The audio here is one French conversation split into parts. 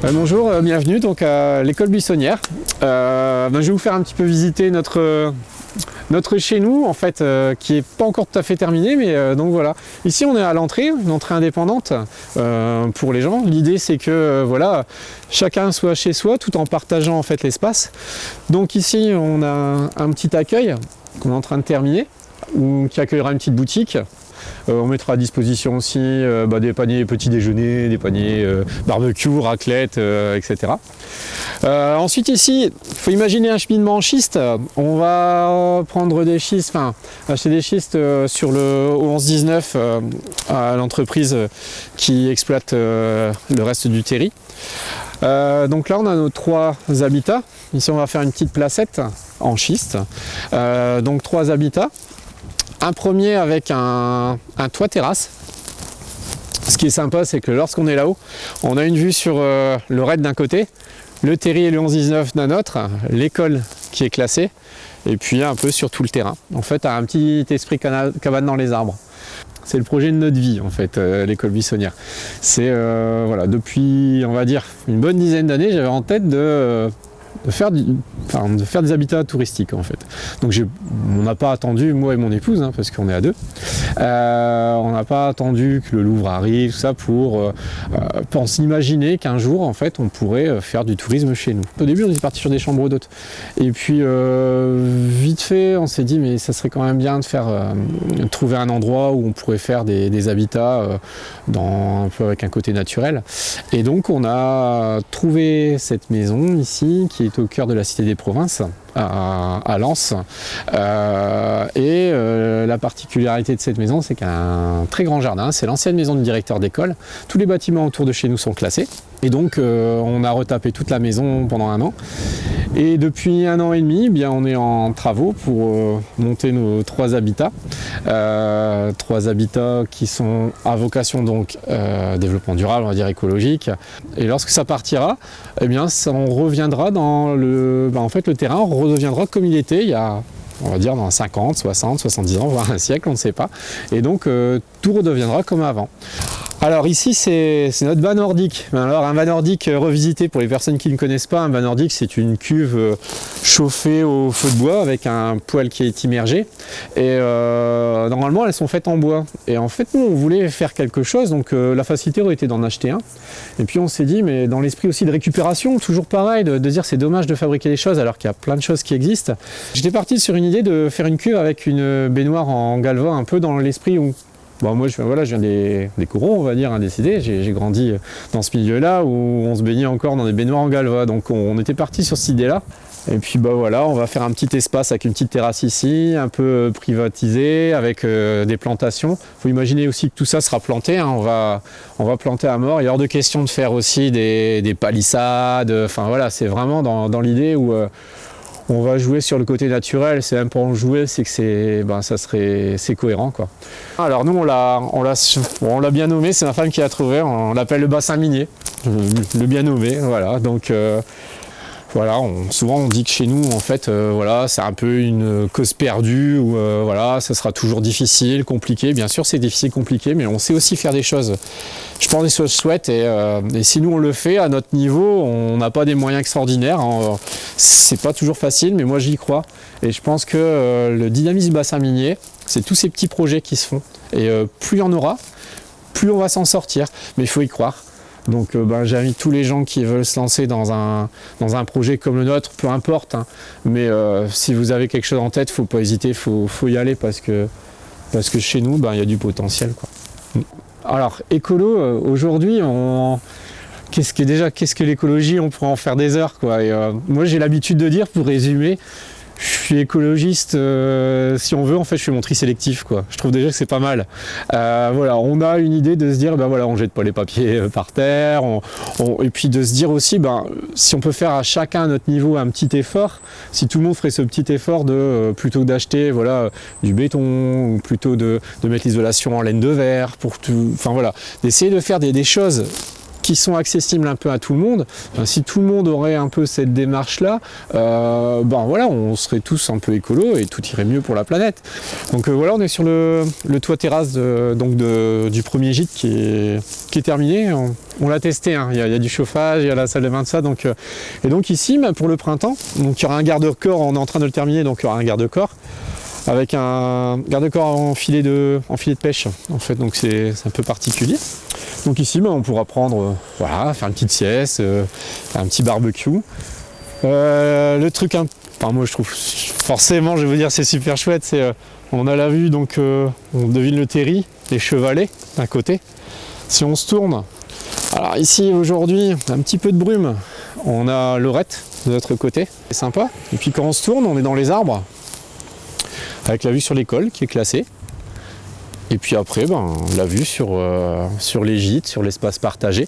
Bonjour, bienvenue donc à l'école buissonnière. Je vais vous faire un petit peu visiter notre chez nous en fait, qui n'est pas encore tout à fait terminé, mais donc voilà. Ici on est à l'entrée, une entrée indépendante pour les gens. L'idée c'est que voilà, chacun soit chez soi tout en partageant en fait l'espace. Donc ici on a un petit accueil qu'on est en train de terminer, qui accueillera une petite boutique. On mettra à disposition aussi des paniers petit déjeuner, des paniers barbecue, raclette, etc. Ensuite ici, il faut imaginer un cheminement en schiste. On va prendre des schistes, acheter des schistes sur le 11-19 à l'entreprise qui exploite le reste du terri. Donc là on a nos 3 habitats. Ici on va faire une petite placette en schiste. Donc 3 habitats. Un premier avec un toit terrasse. Ce qui est sympa, c'est que lorsqu'on est là-haut, on a une vue sur le raid d'un côté, le terri et le 11-19 d'un autre, l'école qui est classée, et puis un peu sur tout le terrain. En fait, un petit esprit cabane dans les arbres. C'est le projet de notre vie, en fait, l'école buissonnière. C'est, voilà, depuis, on va dire, une bonne dizaine d'années, j'avais en tête de faire des habitats touristiques en fait. Donc on n'a pas attendu, moi et mon épouse, parce qu'on est à 2, on n'a pas attendu que le Louvre arrive, tout ça pour s'imaginer qu'un jour en fait on pourrait faire du tourisme chez nous. Au début on était parti sur des chambres d'hôtes et puis vite fait on s'est dit mais ça serait quand même bien de trouver un endroit où on pourrait faire des habitats un peu avec un côté naturel, et donc on a trouvé cette maison ici qui est au cœur de la Cité des Provinces à Lens, la particularité de cette maison, c'est qu'il y a un très grand jardin. C'est l'ancienne maison du directeur d'école. Tous les bâtiments autour de chez nous sont classés, et donc on a retapé toute la maison pendant 1 an, et depuis 1 an et demi, on est en travaux pour monter nos 3 habitats. 3 habitats qui sont à vocation donc développement durable, on va dire écologique, et lorsque ça partira, on reviendra dans le terrain redeviendra comme il était il y a, on va dire, dans 50, 60, 70 ans, voire un siècle, on ne sait pas. Et donc tout redeviendra comme avant. Alors ici c'est notre bain nordique. Alors un bain nordique revisité pour les personnes qui ne connaissent pas, un bain nordique c'est une cuve chauffée au feu de bois avec un poêle qui est immergé. Et normalement elles sont faites en bois. Et en fait nous on voulait faire quelque chose, donc la facilité aurait été d'en acheter un. Et puis on s'est dit, mais dans l'esprit aussi de récupération, toujours pareil, de dire c'est dommage de fabriquer des choses alors qu'il y a plein de choses qui existent. J'étais parti sur une idée de faire une cuve avec une baignoire en galva, un peu dans l'esprit où moi je viens des corons, on va dire, décidés. J'ai grandi dans ce milieu-là où on se baignait encore dans des baignoires en galva. Donc on était parti sur cette idée-là. Et puis voilà, on va faire un petit espace avec une petite terrasse ici, un peu privatisé, avec des plantations. Il faut imaginer aussi que tout ça sera planté, on va planter à mort. Il est hors de question de faire aussi des palissades. Enfin voilà, c'est vraiment dans l'idée où on va jouer sur le côté naturel. C'est même pas en jouer, c'est que c'est cohérent quoi. Alors nous on l'a bien nommé, c'est ma femme qui l'a trouvé, on l'appelle le bassin minier, le bien nommé, voilà. Donc voilà, souvent on dit que chez nous en fait c'est un peu une cause perdue où ça sera toujours difficile, compliqué. Bien sûr c'est difficile, compliqué, mais on sait aussi faire des choses. Je pense des choses chouettes, et si nous on le fait à notre niveau, on n'a pas des moyens extraordinaires, c'est pas toujours facile, mais moi j'y crois. Et je pense que le dynamisme du bassin minier, c'est tous ces petits projets qui se font. Et plus il y en aura, plus on va s'en sortir. Mais il faut y croire. Donc j'invite tous les gens qui veulent se lancer dans un projet comme le nôtre, peu importe, mais si vous avez quelque chose en tête, faut pas hésiter, faut y aller parce que chez nous, il y a du potentiel quoi. Alors écolo, aujourd'hui, qu'est-ce que l'écologie? On pourrait en faire des heures quoi. Et moi j'ai l'habitude de dire, pour résumer, je suis écologiste, si on veut, en fait je fais mon tri sélectif quoi. Je trouve déjà que c'est pas mal. On a une idée de se dire on jette pas les papiers par terre, et puis de se dire aussi si on peut faire à chacun à notre niveau un petit effort, si tout le monde ferait ce petit effort de plutôt que d'acheter du béton, ou plutôt de mettre l'isolation en laine de verre pour tout, d'essayer de faire des choses qui sont accessibles un peu à tout le monde. Si tout le monde aurait un peu cette démarche-là, voilà, on serait tous un peu écolo et tout irait mieux pour la planète. Donc voilà, on est sur le toit terrasse du premier gîte qui est terminé. On l'a testé, hein. Il y a du chauffage, il y a la salle de bain de ça. Et donc ici, pour le printemps, donc il y aura un garde-corps, on est en train de le terminer, donc il y aura un garde-corps avec un garde-corps en filet de pêche, en fait, donc c'est un peu particulier. Donc ici, on pourra prendre, voilà, faire une petite sieste, un petit barbecue. Le truc, moi je trouve, forcément, je vais vous dire, c'est super chouette, on a la vue, donc on devine le terri, les chevalets à côté. Si on se tourne, alors ici aujourd'hui, un petit peu de brume, on a Lorette de l'autre côté, c'est sympa. Et puis quand on se tourne, on est dans les arbres, avec la vue sur l'école qui est classée. Et puis après, la vue sur les gîtes, sur l'espace partagé.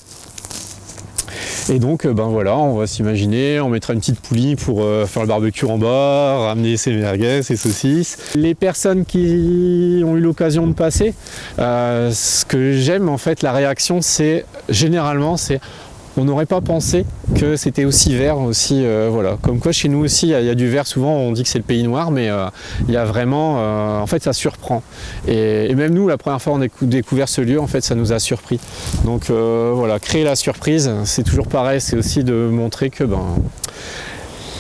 Et donc, voilà, on va s'imaginer, on mettra une petite poulie pour faire le barbecue en bas, ramener ses merguez, ses saucisses. Les personnes qui ont eu l'occasion de passer, ce que j'aime en fait, la réaction, généralement, on n'aurait pas pensé que c'était aussi vert aussi, voilà. Comme quoi chez nous aussi, il y a du vert, souvent on dit que c'est le pays noir, mais il y a vraiment, en fait ça surprend. Et même nous, la première fois on a découvert ce lieu, en fait ça nous a surpris. Donc voilà, créer la surprise, c'est toujours pareil, c'est aussi de montrer que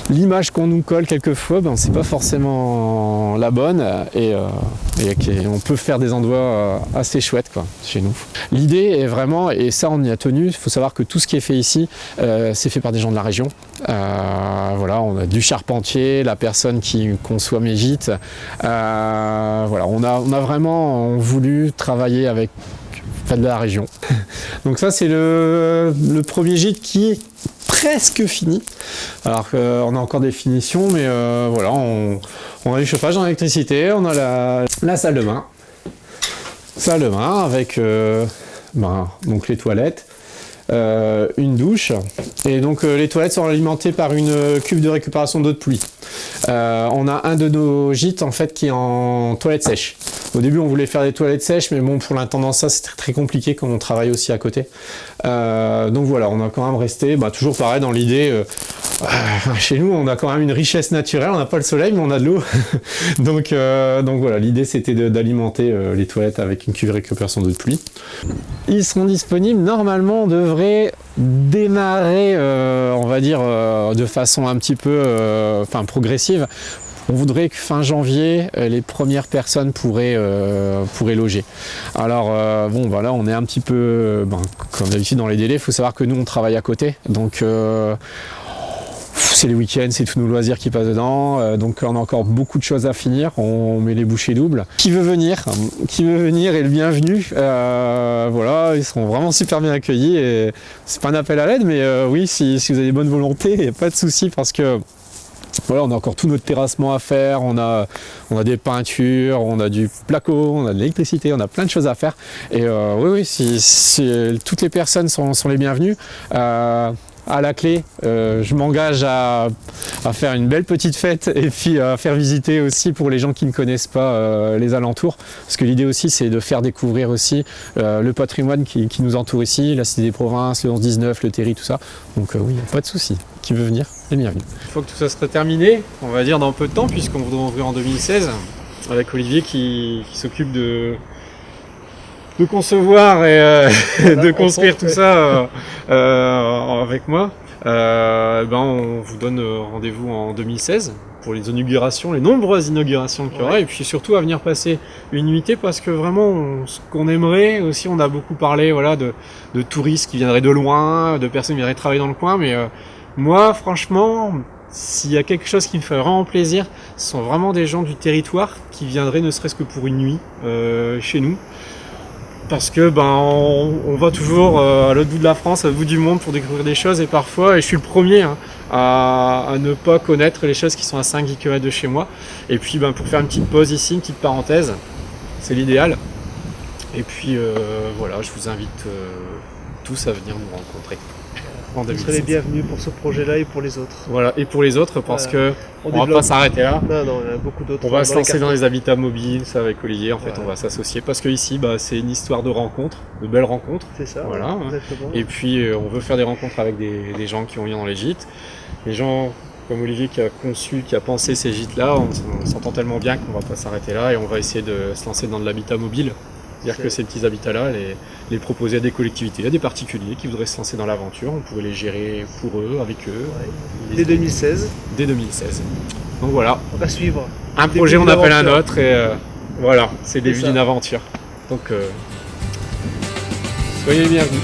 l'image qu'on nous colle quelquefois, c'est pas forcément la bonne et on peut faire des endroits assez chouettes chez nous. L'idée est vraiment, et ça on y a tenu, il faut savoir que tout ce qui est fait ici, c'est fait par des gens de la région. Voilà, on a du charpentier, la personne qui conçoit mes gîtes. Voilà, on a vraiment voulu travailler avec de la région. Donc ça c'est le premier gîte qui est presque fini. Alors qu'on a encore des finitions, mais voilà, on a du chauffage en électricité, on a la salle de bain. Salle de bain avec donc les toilettes, une douche. Et donc les toilettes sont alimentées par une cuve de récupération d'eau de pluie. On a un de nos gîtes en fait qui est en toilette sèche. Au début on voulait faire des toilettes sèches, mais bon, pour l'intendant ça c'est très compliqué comme on travaille aussi à côté. Donc voilà, on a quand même resté toujours pareil dans l'idée. Chez nous on a quand même une richesse naturelle, on n'a pas le soleil mais on a de l'eau. donc voilà, l'idée c'était d'alimenter les toilettes avec une cuve de récupération d'eau de pluie. Ils seront disponibles, normalement on devrait démarrer on va dire de façon un petit peu progressive. On voudrait que fin janvier, les premières personnes pourraient loger. Alors voilà, on est un petit peu, comme d'habitude dans les délais, il faut savoir que nous on travaille à côté, donc c'est les week-ends, c'est tous nos loisirs qui passent dedans, donc on a encore beaucoup de choses à finir, on met les bouchées doubles. Qui veut venir est le bienvenu, voilà, ils seront vraiment super bien accueillis, et c'est pas un appel à l'aide, mais oui, si vous avez bonne volonté, il n'y a pas de souci, parce que voilà, on a encore tout notre terrassement à faire, on a des peintures, on a du placo, on a de l'électricité, on a plein de choses à faire. Et oui, toutes les personnes sont les bienvenues. À la clé, je m'engage à faire une belle petite fête et puis à faire visiter aussi pour les gens qui ne connaissent pas les alentours. Parce que l'idée aussi, c'est de faire découvrir aussi le patrimoine qui nous entoure ici, la Cité des Provinces, le 11-19, le Terri, tout ça. Donc oui, pas de souci. Qui veut venir, est bienvenu. Une fois que tout ça sera terminé, on va dire dans peu de temps, puisqu'on voudrait ouvrir en 2016, avec Olivier qui s'occupe de concevoir et de construire tout ça avec moi. On vous donne rendez-vous en 2016 pour les inaugurations, les nombreuses inaugurations qu'il y aura, et puis surtout à venir passer une nuitée, parce que vraiment ce qu'on aimerait aussi, on a beaucoup parlé de touristes qui viendraient de loin, de personnes qui viendraient travailler dans le coin, mais moi franchement, s'il y a quelque chose qui me fait vraiment plaisir, ce sont vraiment des gens du territoire qui viendraient ne serait-ce que pour une nuit chez nous. Parce que on va toujours à l'autre bout de la France, à l'autre bout du monde pour découvrir des choses, et parfois, et je suis le premier à ne pas connaître les choses qui sont à 5-10 km de chez moi. Et puis pour faire une petite pause ici, une petite parenthèse, c'est l'idéal. Et puis voilà, je vous invite tous à venir nous rencontrer en Vous 2016. serez les bienvenus pour ce projet-là et pour les autres. Voilà, et pour les autres, parce Voilà. que on va pas s'arrêter là. Non, il y en a beaucoup d'autres. On va se lancer dans quartiers. les habitats mobiles, ça avec Olivier, en fait, Voilà. on va s'associer. Parce que ici, c'est une histoire de rencontres, de belles rencontres. C'est ça, Voilà, hein. exactement. Et puis, on veut faire des rencontres avec des gens qui ont rien dans les gîtes. Les gens comme Olivier qui a conçu, qui a pensé ces gîtes-là, on s'entend tellement bien qu'on va pas s'arrêter là et on va essayer de se lancer dans de l'habitat mobile. C'est-à-dire que ces petits habitats-là, les proposer à des collectivités, à des particuliers qui voudraient se lancer dans l'aventure. On pourrait les gérer pour eux, avec eux. Ouais. Dès 2016. Dès 2016. Donc voilà, On va suivre. un Le projet début on d'une appelle un aventure. autre et voilà, c'est le début ça. d'une aventure. Donc soyez les bienvenus.